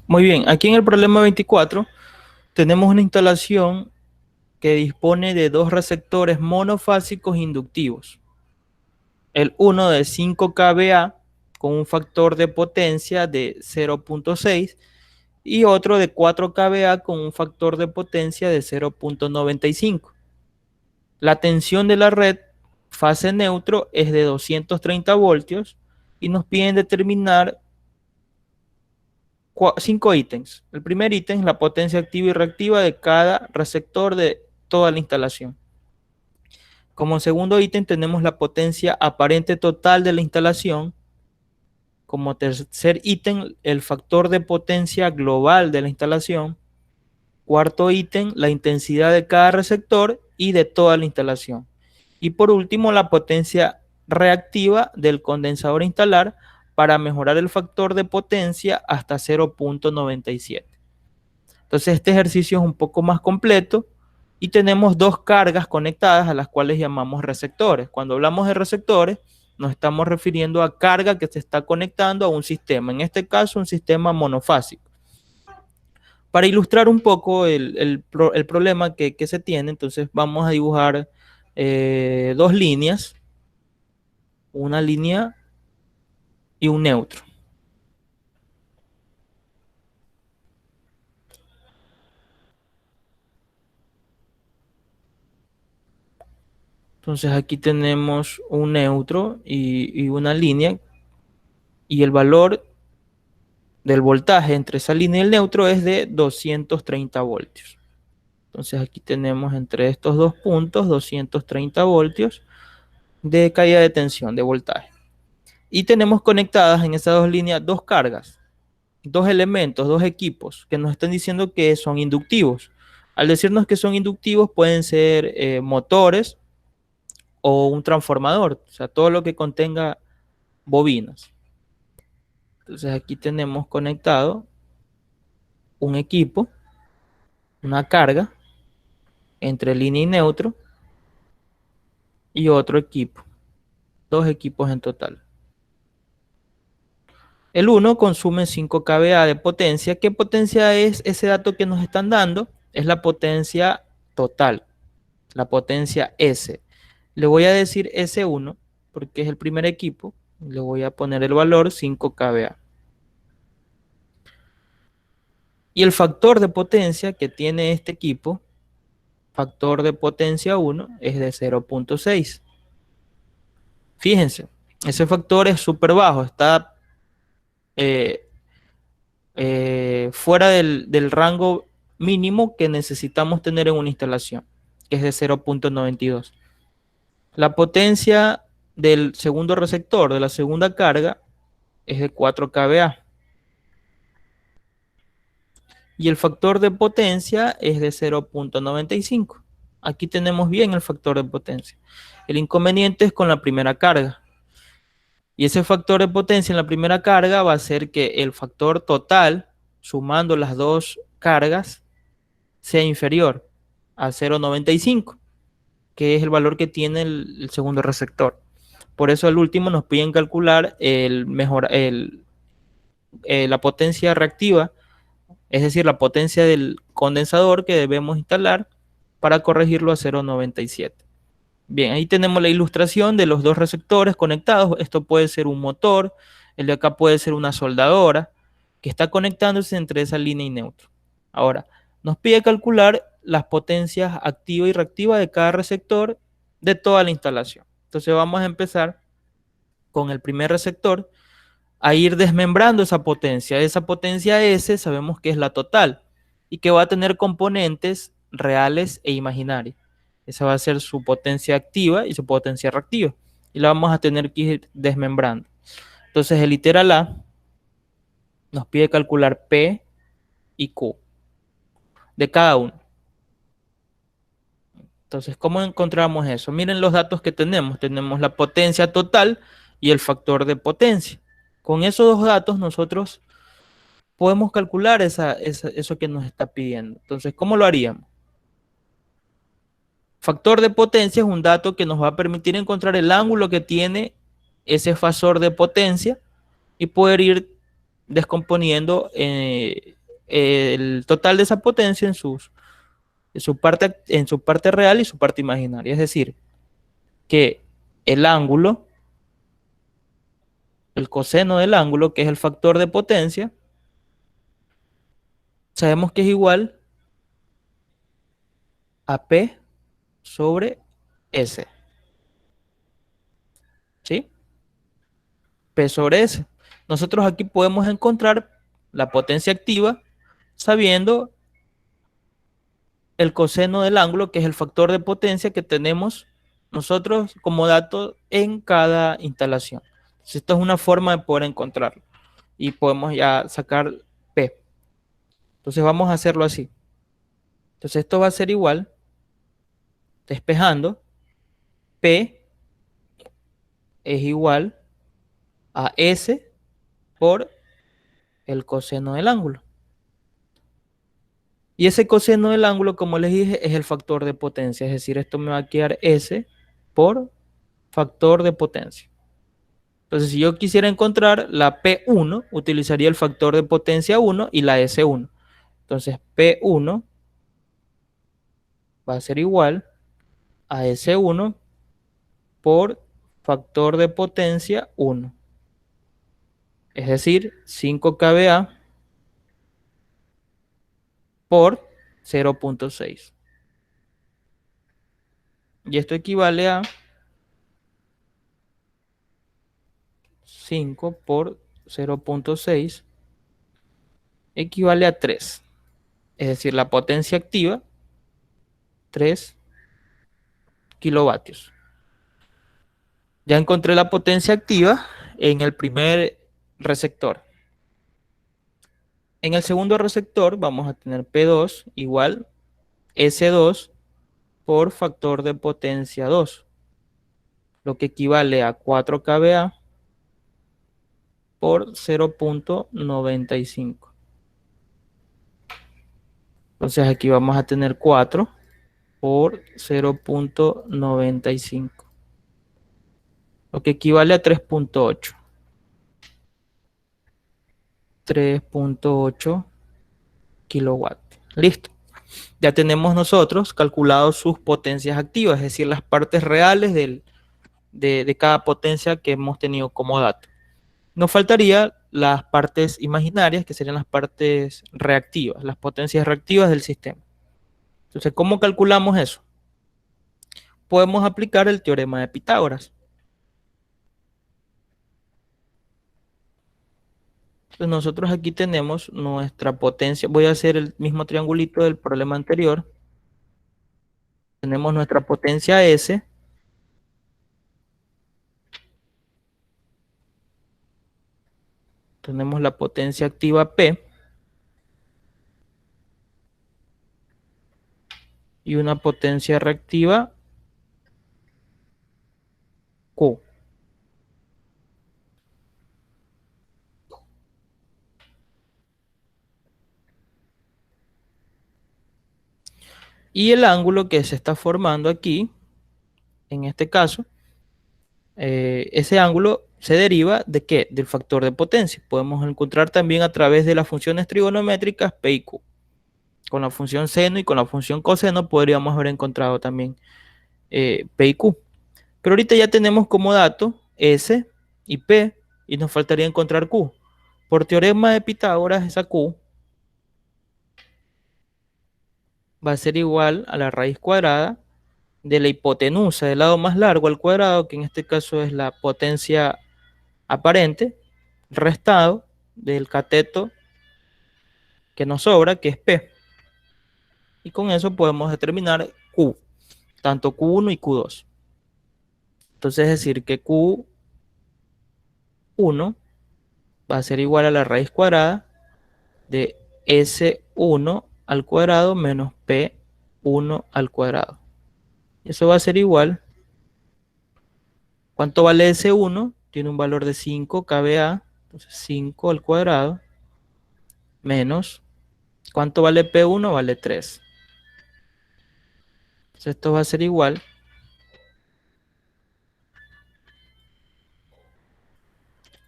Muy bien, aquí en el problema 24 tenemos una instalación que dispone de dos receptores monofásicos inductivos. El uno de 5 kVA con un factor de potencia de 0.6 y otro de 4 kVA con un factor de potencia de 0.95. La tensión de la red fase neutro es de 230 voltios y nos piden determinar 5 ítems. El primer ítem es la potencia activa y reactiva de cada receptor de toda la instalación. Como segundo ítem tenemos la potencia aparente total de la instalación. Como tercer ítem, el factor de potencia global de la instalación. Cuarto ítem, la intensidad de cada receptor y de toda la instalación. Y por último, la potencia reactiva del condensador a instalar para mejorar el factor de potencia hasta 0.97. Entonces este ejercicio es un poco más completo y tenemos dos cargas conectadas a las cuales llamamos receptores. Cuando hablamos de receptores, nos estamos refiriendo a carga que se está conectando a un sistema, en este caso un sistema monofásico. Para ilustrar un poco el problema que se tiene, entonces vamos a dibujar dos líneas, una línea y un neutro. Entonces aquí tenemos un neutro y una línea y el valor del voltaje entre esa línea y el neutro es de 230 voltios. Entonces aquí tenemos entre estos dos puntos 230 voltios de caída de tensión, de voltaje. Y tenemos conectadas en esas dos líneas dos cargas, dos elementos, dos equipos que nos están diciendo que son inductivos. Al decirnos que son inductivos pueden ser motores o un transformador, o sea, todo lo que contenga bobinas. Entonces aquí tenemos conectado un equipo, una carga entre línea y neutro y otro equipo, dos equipos en total. El uno consume 5 kVA de potencia. ¿Qué potencia es ese dato que nos están dando? Es la potencia total, la potencia S. Le voy a decir S1 porque es el primer equipo. Le voy a poner el valor 5 kVA. Y el factor de potencia que tiene este equipo, factor de potencia 1, es de 0.6. Fíjense, ese factor es súper bajo, está eh, fuera del rango mínimo que necesitamos tener en una instalación, que es de 0.92. La potencia del segundo receptor, de la segunda carga, es de 4 kVA. Y el factor de potencia es de 0.95. Aquí tenemos bien el factor de potencia. El inconveniente es con la primera carga. Y ese factor de potencia en la primera carga va a hacer que el factor total, sumando las dos cargas, sea inferior a 0.95, que es el valor que tiene el segundo receptor. Por eso al último nos piden calcular la potencia reactiva, es decir, la potencia del condensador que debemos instalar para corregirlo a 0.97. Bien, ahí tenemos la ilustración de los dos receptores conectados. Esto puede ser un motor, el de acá puede ser una soldadora que está conectándose entre esa línea y neutro. Ahora, nos pide calcular las potencias activa y reactiva de cada receptor de toda la instalación. Entonces vamos a empezar con el primer receptor a ir desmembrando esa potencia. Esa potencia S sabemos que es la total y que va a tener componentes reales e imaginarios. Esa va a ser su potencia activa y su potencia reactiva. Y la vamos a tener que ir desmembrando. Entonces el literal A nos pide calcular P y Q de cada uno. Entonces, ¿cómo encontramos eso? Miren los datos que tenemos. Tenemos la potencia total y el factor de potencia. Con esos dos datos nosotros podemos calcular eso que nos está pidiendo. Entonces, ¿cómo lo haríamos? Factor de potencia es un dato que nos va a permitir encontrar el ángulo que tiene ese fasor de potencia y poder ir descomponiendo el total de esa potencia en su parte real y su parte imaginaria. Es decir, que el ángulo, el coseno del ángulo, que es el factor de potencia, sabemos que es igual a P sobre S. ¿Sí? P sobre S. Nosotros aquí podemos encontrar la potencia activa sabiendo el coseno del ángulo, que es el factor de potencia que tenemos nosotros como dato en cada instalación. Entonces, esto es una forma de poder encontrarlo y podemos ya sacar P. Entonces vamos a hacerlo así. Entonces esto va a ser igual, despejando, P es igual a S por el coseno del ángulo. Y ese coseno del ángulo, como les dije, es el factor de potencia. Es decir, esto me va a quedar S por factor de potencia. Entonces, si yo quisiera encontrar la P1, utilizaría el factor de potencia 1 y la S1. Entonces, P1 va a ser igual a S1 por factor de potencia 1. Es decir, 5 kVA por 0.6. Y esto equivale a 5 por 0.6, equivale a 3. Es decir, la potencia activa, 3 kilovatios. Ya encontré la potencia activa en el primer receptor. En el segundo receptor vamos a tener P2 igual S2 por factor de potencia 2, lo que equivale a 4 kVA por 0.95. Entonces aquí vamos a tener 4 por 0.95, lo que equivale a 3.8. 3.8 kilowatts. Listo. Ya tenemos nosotros calculado sus potencias activas, es decir, las partes reales de cada potencia que hemos tenido como dato. Nos faltaría las partes imaginarias, que serían las partes reactivas, las potencias reactivas del sistema. Entonces, ¿cómo calculamos eso? Podemos aplicar el teorema de Pitágoras. Entonces, nosotros aquí tenemos nuestra potencia. Voy a hacer el mismo triangulito del problema anterior. Tenemos nuestra potencia S. Tenemos la potencia activa P. Y una potencia reactiva Q. Y el ángulo que se está formando aquí, en este caso, ese ángulo se deriva de ¿qué? Del factor de potencia. Podemos encontrar también a través de las funciones trigonométricas P y Q. Con la función seno y con la función coseno podríamos haber encontrado también P y Q. Pero ahorita ya tenemos como dato S y P y nos faltaría encontrar Q. Por teorema de Pitágoras, esa Q va a ser igual a la raíz cuadrada de la hipotenusa del lado más largo al cuadrado, que en este caso es la potencia aparente, restado del cateto que nos sobra, que es P. Y con eso podemos determinar Q, tanto Q1 y Q2. Entonces es decir que Q1 va a ser igual a la raíz cuadrada de S1 al cuadrado menos P1 al cuadrado. Eso va a ser igual. ¿Cuánto vale S1? Tiene un valor de 5 kVA. Entonces 5 al cuadrado menos. ¿Cuánto vale P1? Vale 3. Entonces esto va a ser igual.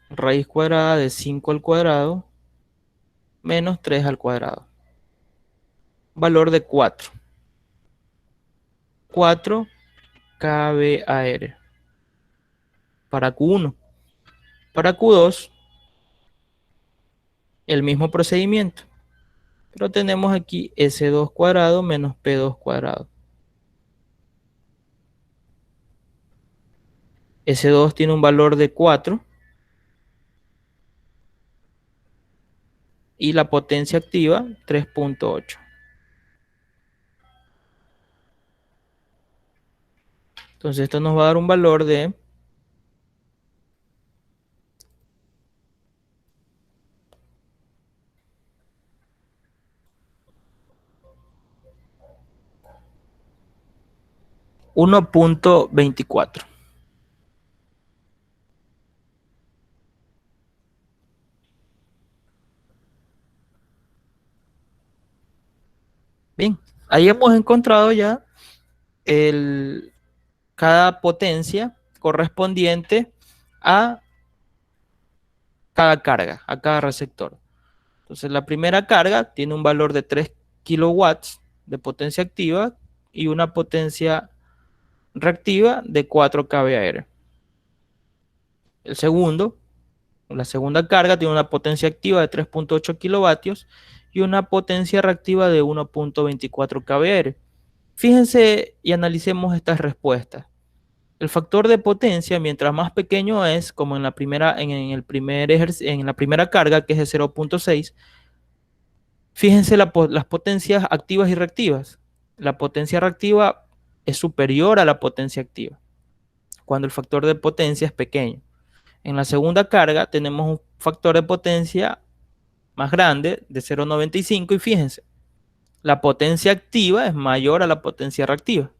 Raíz cuadrada de 5 al cuadrado menos 3 al cuadrado. Valor de 4. 4 kVAR para Q1. Para Q2, el mismo procedimiento. Pero tenemos aquí S2 cuadrado menos P2 cuadrado. S2 tiene un valor de 4 y la potencia activa 3.8. Entonces esto nos va a dar un valor de 1.24. Bien, ahí hemos encontrado ya cada potencia correspondiente a cada carga, a cada receptor. Entonces la primera carga tiene un valor de 3 kilowatts de potencia activa y una potencia reactiva de 4 kVAR. El segundo, la segunda carga tiene una potencia activa de 3.8 kilovatios y una potencia reactiva de 1.24 kVAR. Fíjense y analicemos estas respuestas. El factor de potencia, mientras más pequeño es, como en la primera, en la primera carga, que es de 0.6, fíjense las potencias activas y reactivas. La potencia reactiva es superior a la potencia activa, cuando el factor de potencia es pequeño. En la segunda carga tenemos un factor de potencia más grande, de 0.95, y fíjense, la potencia activa es mayor a la potencia reactiva.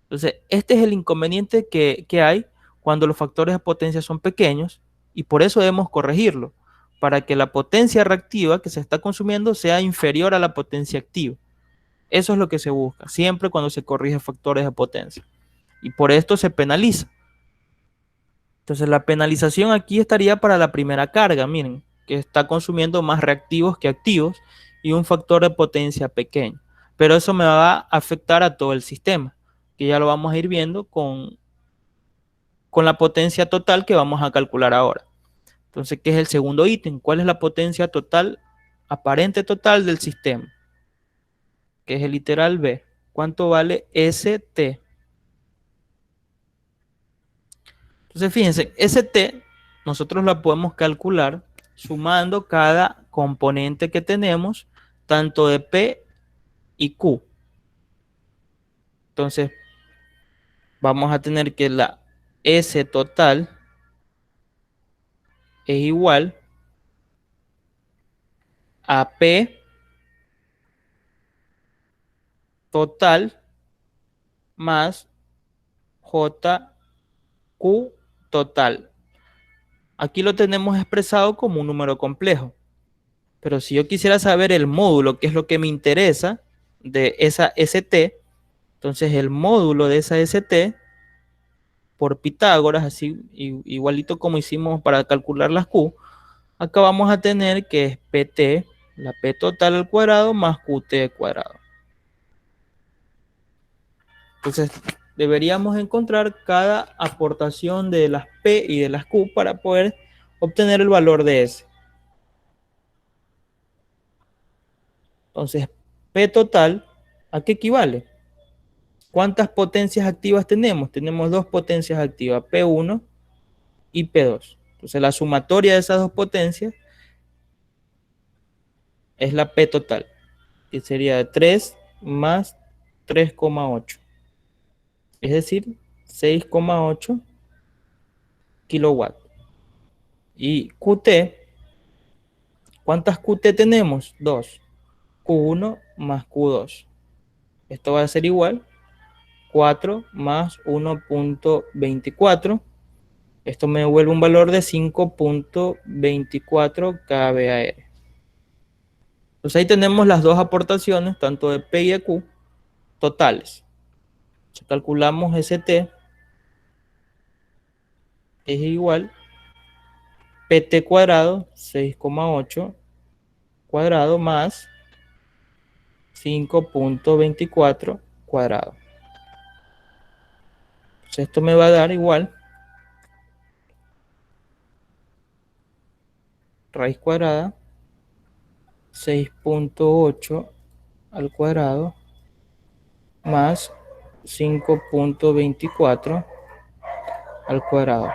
Entonces, este es el inconveniente que hay cuando los factores de potencia son pequeños y por eso debemos corregirlo, para que la potencia reactiva que se está consumiendo sea inferior a la potencia activa. Eso es lo que se busca, siempre cuando se corrige factores de potencia. Y por esto se penaliza. Entonces, la penalización aquí estaría para la primera carga, miren, que está consumiendo más reactivos que activos y un factor de potencia pequeño. Pero eso me va a afectar a todo el sistema, que ya lo vamos a ir viendo con la potencia total que vamos a calcular ahora. Entonces, ¿qué es el segundo ítem? ¿Cuál es la potencia total, aparente total del sistema? Que es el literal B. ¿Cuánto vale ST? Entonces, fíjense, ST nosotros la podemos calcular sumando cada componente que tenemos, tanto de P y Q. Entonces, vamos a tener que la S total es igual a P total más JQ total. Aquí lo tenemos expresado como un número complejo. Pero si yo quisiera saber el módulo, que es lo que me interesa de esa ST, entonces el módulo de esa ST por Pitágoras, así igualito como hicimos para calcular las Q, acá vamos a tener que es PT, la P total al cuadrado más QT cuadrado. Entonces deberíamos encontrar cada aportación de las P y de las Q para poder obtener el valor de S. Entonces, P total, ¿a qué equivale? ¿Cuántas potencias activas tenemos? Tenemos dos potencias activas, P1 y P2. Entonces, la sumatoria de esas dos potencias es la P total, que sería de 3 más 3,8. Es decir, 6,8 kilowatts. Y QT, ¿cuántas QT tenemos? 2. Q1 más Q2. Esto va a ser igual 4 más 1.24. Esto me devuelve un valor de 5.24 kVAR. Entonces ahí tenemos las dos aportaciones, tanto de P y de Q, totales. Si calculamos ST, es igual PT cuadrado, 6,8, cuadrado más 5.24 cuadrado. Entonces esto me va a dar igual raíz cuadrada 6.8 al cuadrado más 5.24 al cuadrado.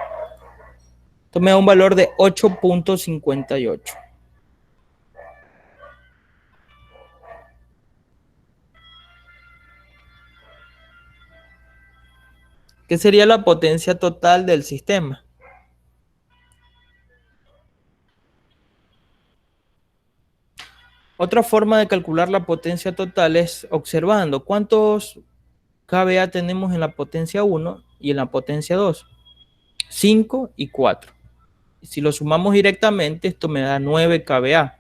Esto me da un valor de 8.58. ¿Qué sería la potencia total del sistema? Otra forma de calcular la potencia total es observando cuántos kVA tenemos en la potencia 1 y en la potencia 2. 5 y 4. Si lo sumamos directamente, esto me da 9 kVA.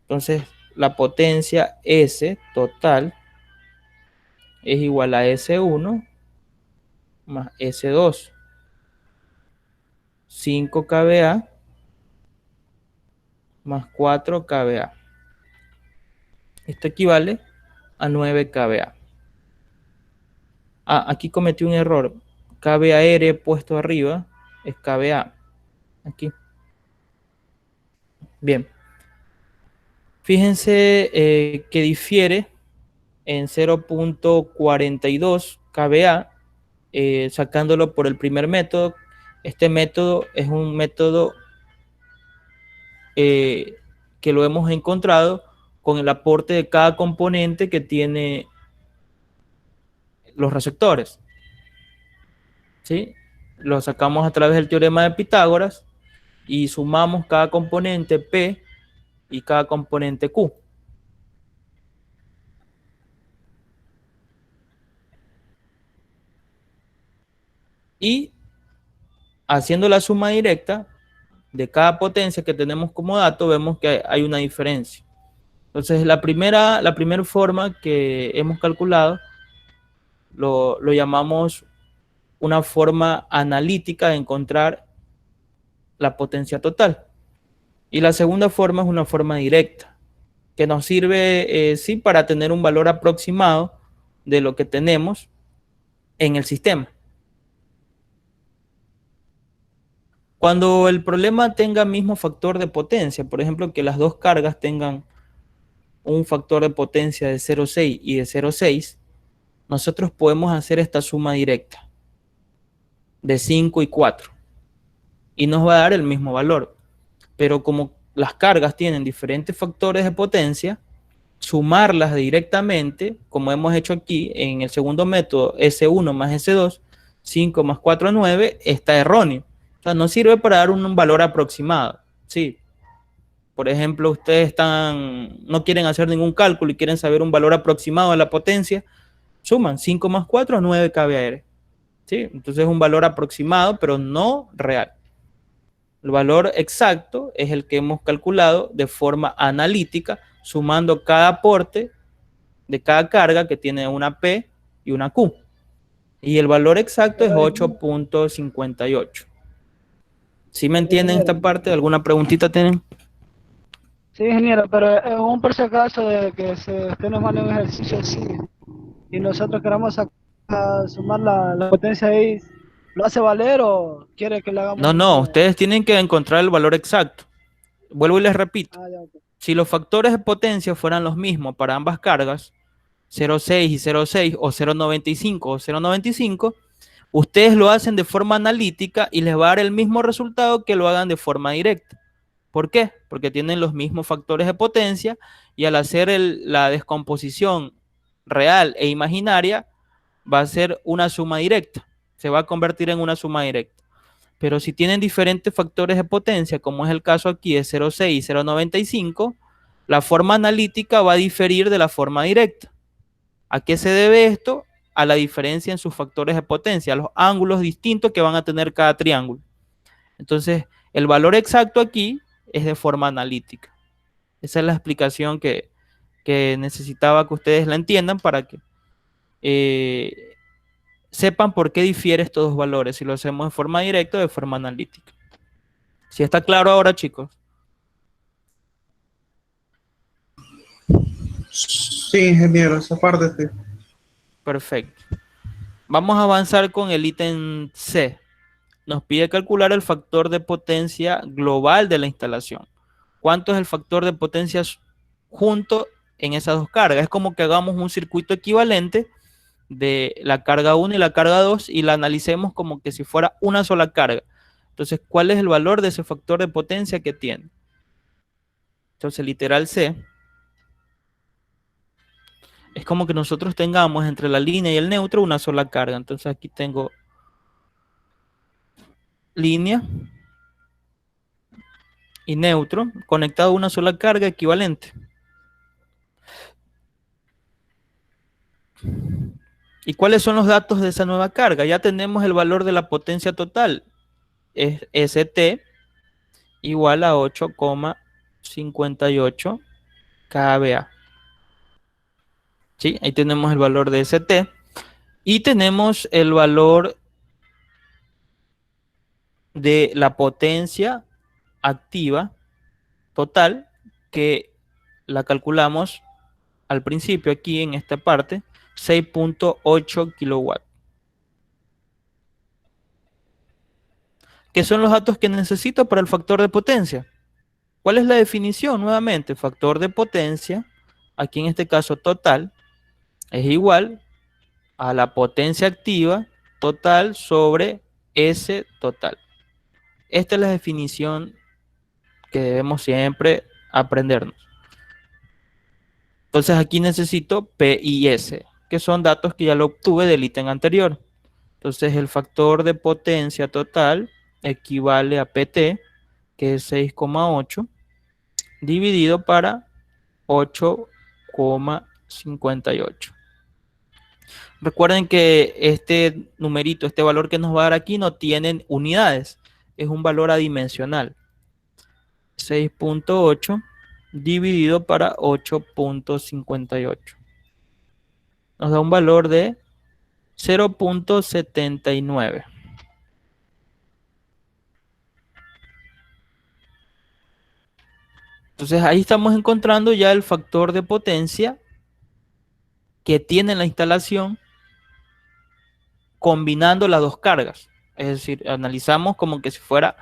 Entonces, la potencia S total es igual a S1 más S2. 5 kVA más 4 kVA. Esto equivale a 9 kVA. Ah, aquí cometí un error. kVAR puesto arriba es kVA. Aquí. Bien. Fíjense que difiere en 0.42 kVA, sacándolo por el primer método. Este método es un método que lo hemos encontrado con el aporte de cada componente que tiene los receptores. ¿Sí? Lo sacamos a través del teorema de Pitágoras y sumamos cada componente P y cada componente Q. Y haciendo la suma directa de cada potencia que tenemos como dato, vemos que hay una diferencia. Entonces, la primera forma que hemos calculado lo llamamos una forma analítica de encontrar la potencia total. Y la segunda forma es una forma directa, que nos sirve, sí, para tener un valor aproximado de lo que tenemos en el sistema. Cuando el problema tenga mismo factor de potencia, por ejemplo, que las dos cargas tengan un factor de potencia de 0,6 y de 0,6, nosotros podemos hacer esta suma directa de 5 y 4 y nos va a dar el mismo valor. Pero como las cargas tienen diferentes factores de potencia, sumarlas directamente, como hemos hecho aquí en el segundo método, S1 más S2, 5 más 4, 9, está erróneo. O sea, no sirve para dar un valor aproximado. Sí. Por ejemplo, ustedes no quieren hacer ningún cálculo y quieren saber un valor aproximado de la potencia, suman 5 más 4, 9 kVAR. ¿Sí? Entonces es un valor aproximado, pero no real. El valor exacto es el que hemos calculado de forma analítica, sumando cada aporte de cada carga que tiene una P y una Q. Y el valor exacto es 8.58. ¿Sí me entienden esta parte? ¿Alguna preguntita tienen? Sí, ingeniero, pero en un por si acaso de que usted nos mande un ejercicio así y nosotros queramos sumar la potencia ahí, ¿lo hace valer o quiere que le hagamos No, un no, número? ustedes tienen que encontrar el valor exacto. Vuelvo y les repito. Ah, ya, ok. Si los factores de potencia fueran los mismos para ambas cargas, 0,6 y 0,6 o 0,95 o 0,95, ustedes lo hacen de forma analítica y les va a dar el mismo resultado que lo hagan de forma directa. ¿Por qué? Porque tienen los mismos factores de potencia y al hacer la descomposición real e imaginaria va a ser una suma directa. Se va a convertir en una suma directa. Pero si tienen diferentes factores de potencia, como es el caso aquí de 0,6 y 0,95, la forma analítica va a diferir de la forma directa. ¿A qué se debe esto? A la diferencia en sus factores de potencia, a los ángulos distintos que van a tener cada triángulo. Entonces, el valor exacto aquí es de forma analítica. Esa es la explicación que necesitaba que ustedes la entiendan para que sepan por qué difiere estos dos valores, si lo hacemos de forma directa o de forma analítica. ¿Si está claro ahora, chicos? Sí, ingeniero, esa parte sí. Perfecto. Vamos a avanzar con el ítem C. Nos pide calcular el factor de potencia global de la instalación. ¿Cuánto es el factor de potencia junto en esas dos cargas? Es como que hagamos un circuito equivalente de la carga 1 y la carga 2 y la analicemos como que si fuera una sola carga. Entonces, ¿cuál es el valor de ese factor de potencia que tiene? Entonces, literal C es como que nosotros tengamos entre la línea y el neutro una sola carga. Entonces, aquí tengo línea y neutro conectado a una sola carga equivalente. ¿Y cuáles son los datos de esa nueva carga? Ya tenemos el valor de la potencia total. Es ST igual a 8,58 kVA. ¿Sí? Ahí tenemos el valor de ST. Y tenemos el valor de la potencia activa total, que la calculamos al principio aquí en esta parte, 6,8 kilowatts. ¿Qué son los datos que necesito para el factor de potencia? ¿Cuál es la definición? Nuevamente, factor de potencia, aquí en este caso total, es igual a la potencia activa total sobre S total. Esta es la definición que debemos siempre aprendernos. Entonces aquí necesito P y S, que son datos que ya lo obtuve del ítem anterior. Entonces el factor de potencia total equivale a PT, que es 6,8, dividido para 8,58. Recuerden que este numerito, este valor que nos va a dar aquí no tienen unidades, es un valor adimensional. 6,8 dividido para 8,58. Nos da un valor de 0,79. Entonces ahí estamos encontrando ya el factor de potencia que tiene la instalación combinando las dos cargas. Es decir, analizamos como que si fuera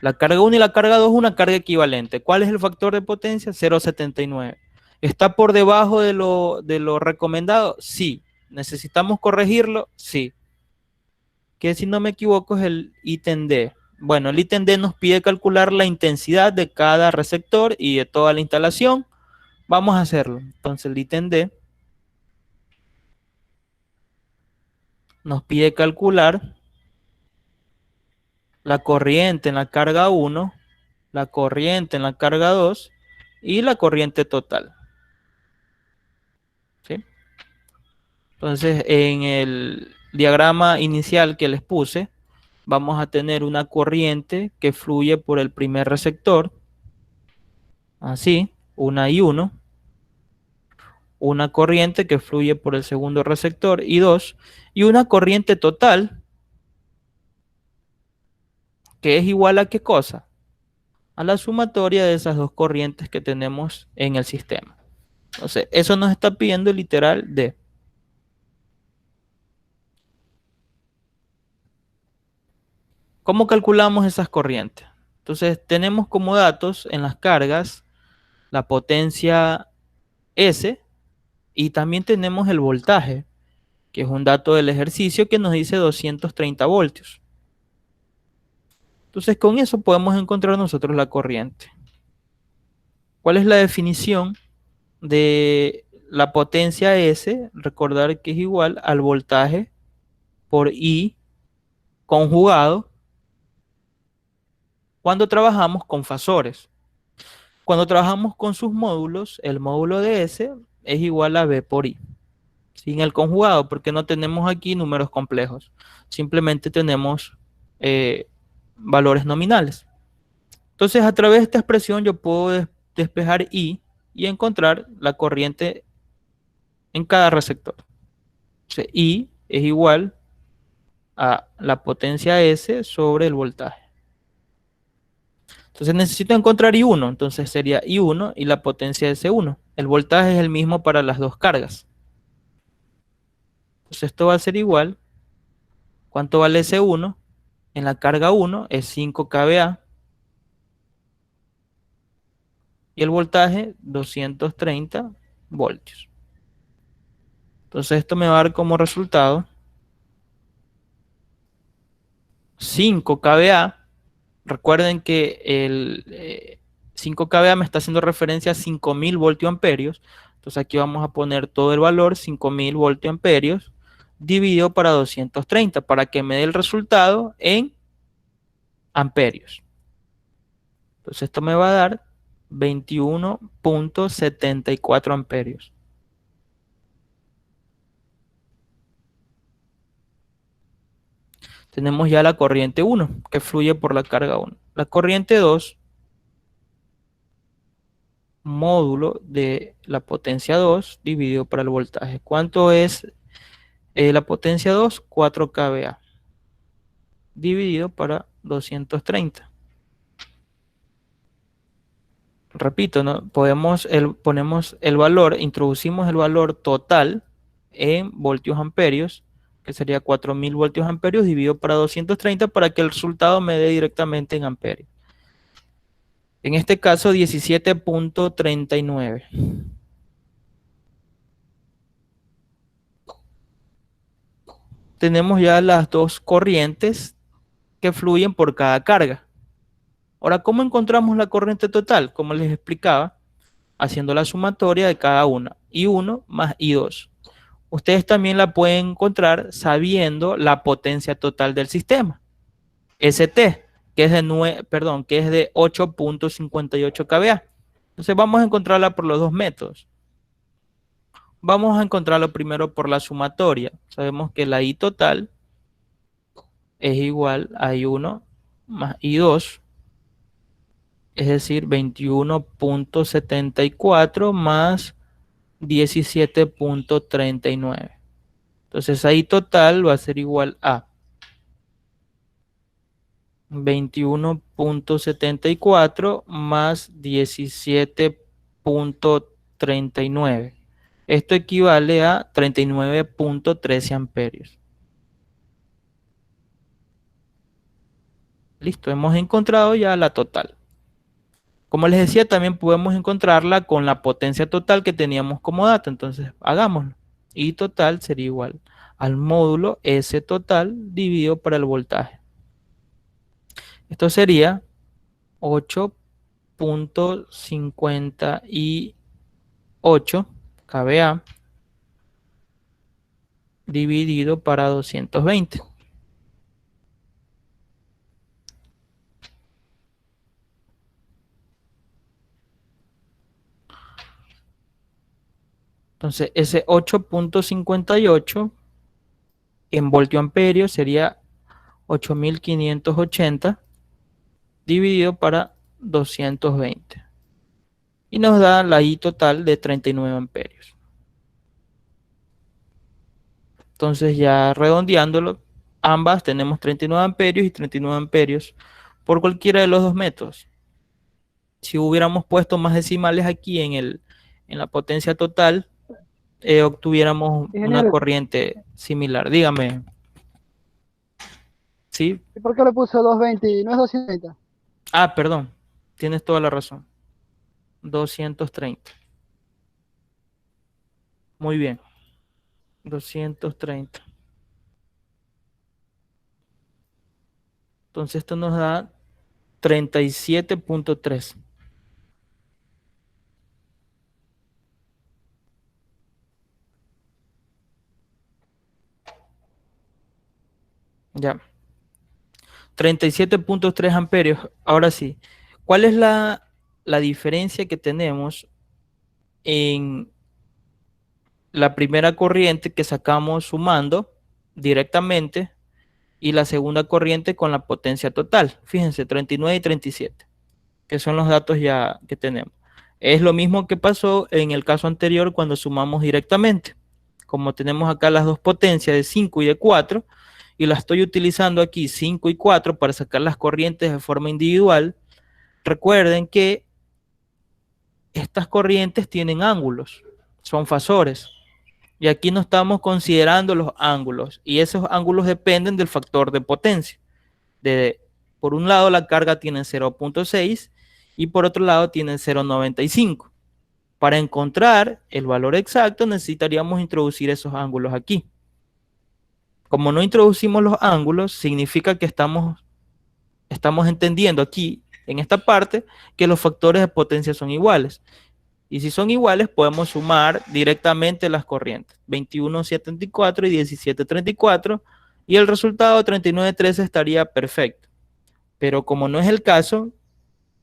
la carga 1 y la carga 2 una carga equivalente. ¿Cuál es el factor de potencia? 0,79. ¿Está por debajo de lo recomendado? Sí. ¿Necesitamos corregirlo? Sí. Que si no me equivoco es el ítem D. Bueno, el ítem D nos pide calcular la intensidad de cada receptor y de toda la instalación. Vamos a hacerlo. Entonces el ítem D nos pide calcular la corriente en la carga 1, la corriente en la carga 2 y la corriente total. ¿Sí? Entonces, en el diagrama inicial que les puse, vamos a tener una corriente que fluye por el primer receptor, así, una y 1, una corriente que fluye por el segundo receptor y 2, y una corriente total que es igual a ¿qué cosa? A la sumatoria de esas dos corrientes que tenemos en el sistema. Entonces, eso nos está pidiendo el literal D. ¿Cómo calculamos esas corrientes? Entonces, tenemos como datos en las cargas la potencia S y también tenemos el voltaje, que es un dato del ejercicio que nos dice 230 voltios. Entonces, con eso podemos encontrar nosotros la corriente. ¿Cuál es la definición de la potencia S? Recordar que es igual al voltaje por I conjugado cuando trabajamos con fasores. Cuando trabajamos con sus módulos, el módulo de S es igual a B por I. Sin el conjugado, porque no tenemos aquí números complejos. Simplemente tenemos valores nominales. Entonces, a través de esta expresión yo puedo despejar I y encontrar la corriente en cada receptor. Entonces, I es igual a la potencia S sobre el voltaje. Entonces necesito encontrar I1, entonces sería I1 y la potencia S1. El voltaje es el mismo para las dos cargas. Entonces esto va a ser igual. ¿Cuánto vale S1? En la carga 1 es 5 kVA. Y el voltaje 230 voltios. Entonces esto me va a dar como resultado 5 kVA. Recuerden que el 5 kVA me está haciendo referencia a 5000 voltioamperios. Entonces aquí vamos a poner todo el valor, 5000 voltioamperios, dividido para 230, para que me dé el resultado en amperios. Entonces esto me va a dar 21.74 amperios. Tenemos ya la corriente 1, que fluye por la carga 1. La corriente 2, módulo de la potencia 2 dividido por el voltaje. ¿Cuánto es la potencia 2? 4 kVA dividido para 230. Repito, ¿no? Ponemos el valor, introducimos el valor total en voltios amperios, que sería 4000 voltios amperios dividido para 230 para que el resultado me dé directamente en amperios. En este caso, 17.39. Tenemos ya las dos corrientes que fluyen por cada carga. Ahora, ¿cómo encontramos la corriente total? Como les explicaba, haciendo la sumatoria de cada una. I1 más I2. Ustedes también la pueden encontrar sabiendo la potencia total del sistema. ST, que es de 8.58 kVA. Entonces vamos a encontrarla por los dos métodos. Vamos a encontrarlo primero por la sumatoria. Sabemos que la I total es igual a I1 más I2, es decir, 21.74 más 17.39. Entonces I total va a ser igual a 21.74 más 17.39. Esto equivale a 39.13 amperios. Listo, hemos encontrado ya la total. Como les decía, también podemos encontrarla con la potencia total que teníamos como dato. Entonces, hagámoslo. I total sería igual al módulo S total dividido por el voltaje. Esto sería 8.58 kVA dividido para 220. Entonces, ese 8.58 en voltioamperios sería 8580 dividido para 220. Y nos da la I total de 39 amperios. Entonces, ya redondeándolo, ambas tenemos 39 amperios y 39 amperios por cualquiera de los dos métodos. Si hubiéramos puesto más decimales aquí en la potencia total, obtuviéramos una Ingeniero, corriente similar. Dígame, ¿sí? ¿y por qué le puso 220 y no es 230? Ah, perdón, tienes toda la razón. 230. Muy bien. 230. Entonces esto nos da 37.3. Ya. 37.3 amperios. Ahora sí. ¿Cuál es la diferencia que tenemos en la primera corriente que sacamos sumando directamente y la segunda corriente con la potencia total? Fíjense, 39 y 37, que son los datos ya que tenemos. Es lo mismo que pasó en el caso anterior cuando sumamos directamente. Como tenemos acá las dos potencias de 5 y de 4, y la estoy utilizando aquí 5 y 4 para sacar las corrientes de forma individual, recuerden que estas corrientes tienen ángulos, son fasores. Y aquí no estamos considerando los ángulos. Y esos ángulos dependen del factor de potencia. Por un lado, la carga tiene 0.6 y por otro lado tiene 0.95. Para encontrar el valor exacto necesitaríamos introducir esos ángulos aquí. Como no introducimos los ángulos, significa que estamos entendiendo aquí, en esta parte, que los factores de potencia son iguales. Y si son iguales, podemos sumar directamente las corrientes. 21.74 y 17.34. Y el resultado 39.13 estaría perfecto. Pero como no es el caso,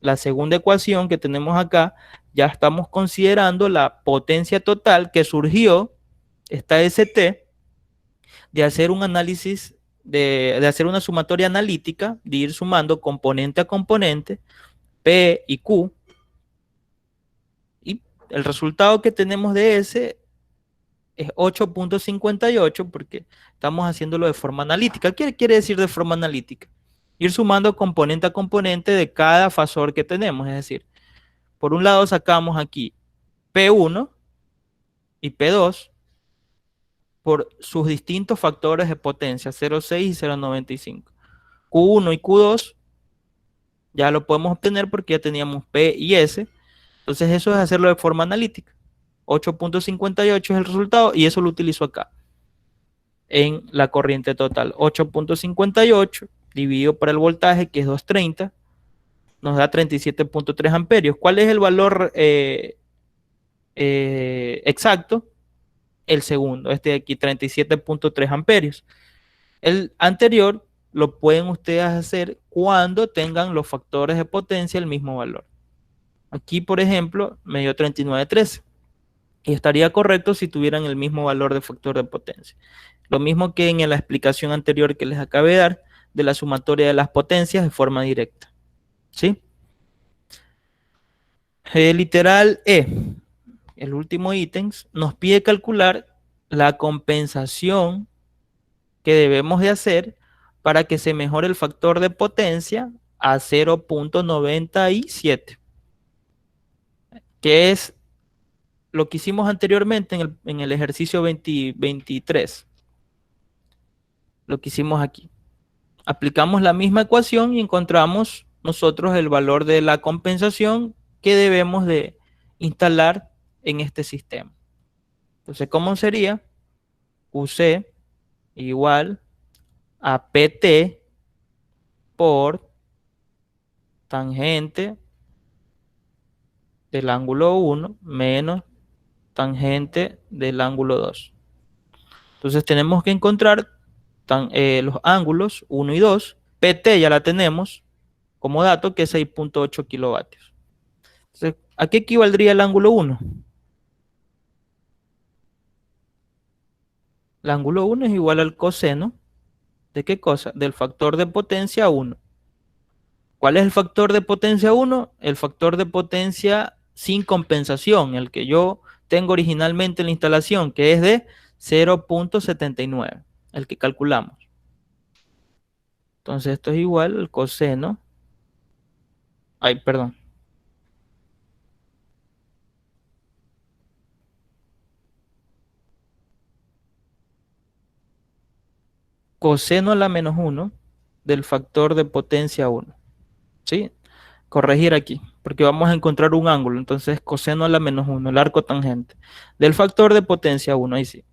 la segunda ecuación que tenemos acá, ya estamos considerando la potencia total que surgió, esta ST, de hacer un análisis, de hacer una sumatoria analítica, de ir sumando componente a componente, P y Q, y el resultado que tenemos de ese es 8.58 porque estamos haciéndolo de forma analítica. ¿Qué quiere decir de forma analítica? Ir sumando componente a componente de cada fasor que tenemos, es decir, por un lado sacamos aquí P1 y P2 por sus distintos factores de potencia, 0.6 y 0.95. Q1 y Q2 ya lo podemos obtener porque ya teníamos P y S. Entonces eso es hacerlo de forma analítica. 8.58 es el resultado y eso lo utilizo acá en la corriente total. 8.58 dividido por el voltaje, que es 230, nos da 37.3 amperios. ¿Cuál es el valor exacto? El segundo, este de aquí, 37.3 amperios. El anterior lo pueden ustedes hacer cuando tengan los factores de potencia el mismo valor. Aquí, por ejemplo, me dio 39.13 y estaría correcto si tuvieran el mismo valor de factor de potencia. Lo mismo que en la explicación anterior que les acabé de dar de la sumatoria de las potencias de forma directa. ¿Sí? Literal E, el último ítem, nos pide calcular la compensación que debemos de hacer para que se mejore el factor de potencia a 0.97, que es lo que hicimos anteriormente en el ejercicio 23. Lo que hicimos aquí. Aplicamos la misma ecuación y encontramos nosotros el valor de la compensación que debemos de instalar en este sistema. Entonces, ¿cómo sería? QC igual a PT por tangente del ángulo 1 menos tangente del ángulo 2. Entonces tenemos que encontrar los ángulos 1 y 2. PT ya la tenemos como dato, que es 6.8 kilovatios. Entonces, ¿a qué equivaldría el ángulo 1? El ángulo 1 es igual al coseno ¿de qué cosa? Del factor de potencia 1. ¿Cuál es el factor de potencia 1? El factor de potencia sin compensación, el que yo tengo originalmente en la instalación, que es de 0.79, el que calculamos. Entonces esto es igual al coseno. Ay, perdón. Coseno a la menos 1 del factor de potencia 1. ¿Sí? Corregir aquí, porque vamos a encontrar un ángulo. Entonces, coseno a la menos 1, el arco tangente, del factor de potencia 1, ahí sí.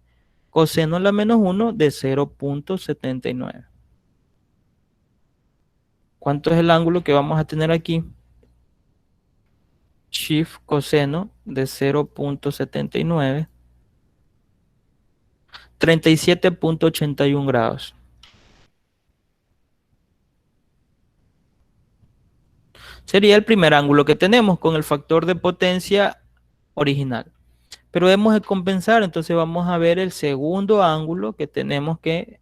Coseno a la menos 1 de 0.79. ¿Cuánto es el ángulo que vamos a tener aquí? Shift coseno de 0.79. 37.81 grados. Sería el primer ángulo que tenemos con el factor de potencia original. Pero hemos de compensar, entonces vamos a ver el segundo ángulo que tenemos que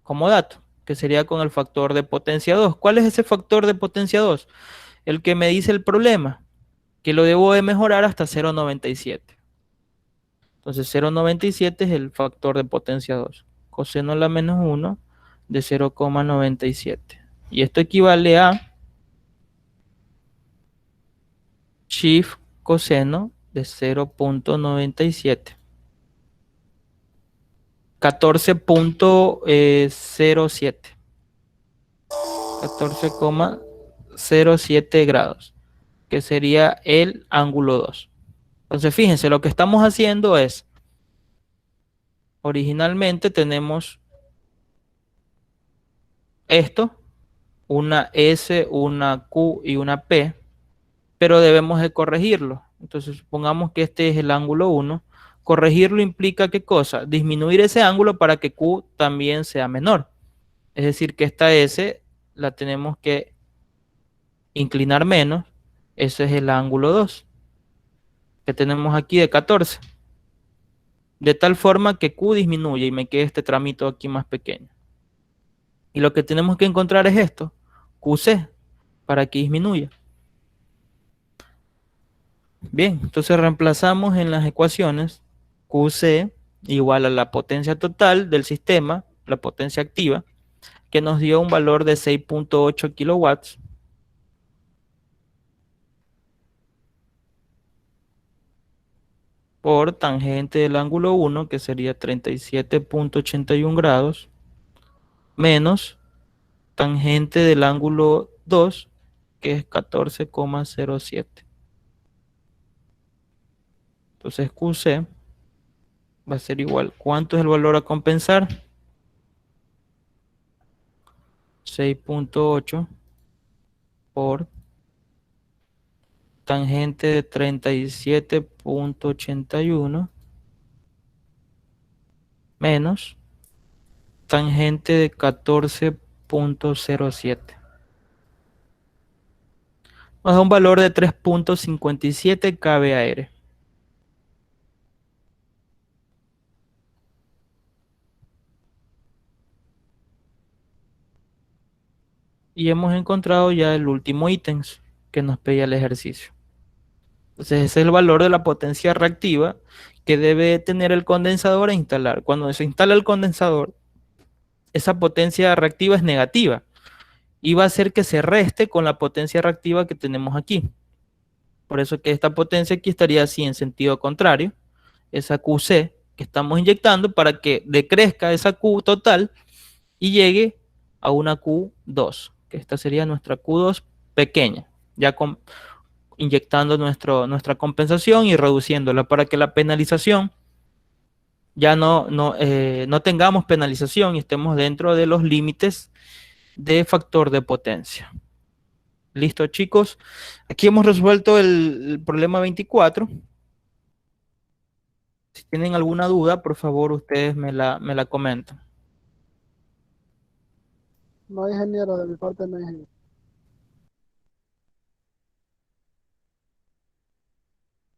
como dato, que sería con el factor de potencia 2. ¿Cuál es ese factor de potencia 2? El que me dice el problema, que lo debo de mejorar hasta 0.97. Entonces 0.97 es el factor de potencia 2. Coseno a la menos 1 de 0.97. Y esto equivale a shift coseno de 0.97. 14.07. 14,07 grados, que sería el ángulo 2. Entonces, fíjense, lo que estamos haciendo es, originalmente tenemos esto, una S, una Q y una P, pero debemos de corregirlo. Entonces, supongamos que este es el ángulo 1. Corregirlo implica ¿qué cosa? Disminuir ese ángulo para que Q también sea menor. Es decir, que esta S la tenemos que inclinar menos. Ese es el ángulo 2 que tenemos aquí de 14. De tal forma que Q disminuye y me quede este tramito aquí más pequeño. Y lo que tenemos que encontrar es esto, QC, para que disminuya. Bien, entonces reemplazamos en las ecuaciones QC igual a la potencia total del sistema, la potencia activa, que nos dio un valor de 6.8 kilowatts, por tangente del ángulo 1, que sería 37.81 grados, menos tangente del ángulo 2, que es 14,07. Entonces QC va a ser igual. ¿Cuánto es el valor a compensar? 6.8 por tangente de 37.81 menos tangente de 14.07. Nos da un valor de 3.57 kVAr. Y hemos encontrado ya el último ítem que nos pedía el ejercicio. Entonces ese es el valor de la potencia reactiva que debe tener el condensador a instalar. Cuando se instala el condensador, esa potencia reactiva es negativa y va a hacer que se reste con la potencia reactiva que tenemos aquí. Por eso que esta potencia aquí estaría así en sentido contrario, esa QC que estamos inyectando para que decrezca esa Q total y llegue a una Q2, que esta sería nuestra Q2 pequeña, ya inyectando nuestra compensación y reduciéndola para que la penalización ya no tengamos penalización y estemos dentro de los límites de factor de potencia. Listo, chicos. Aquí hemos resuelto el problema 24. Si tienen alguna duda, por favor, ustedes me la comentan. No, ingeniero, de mi parte no, ingeniero.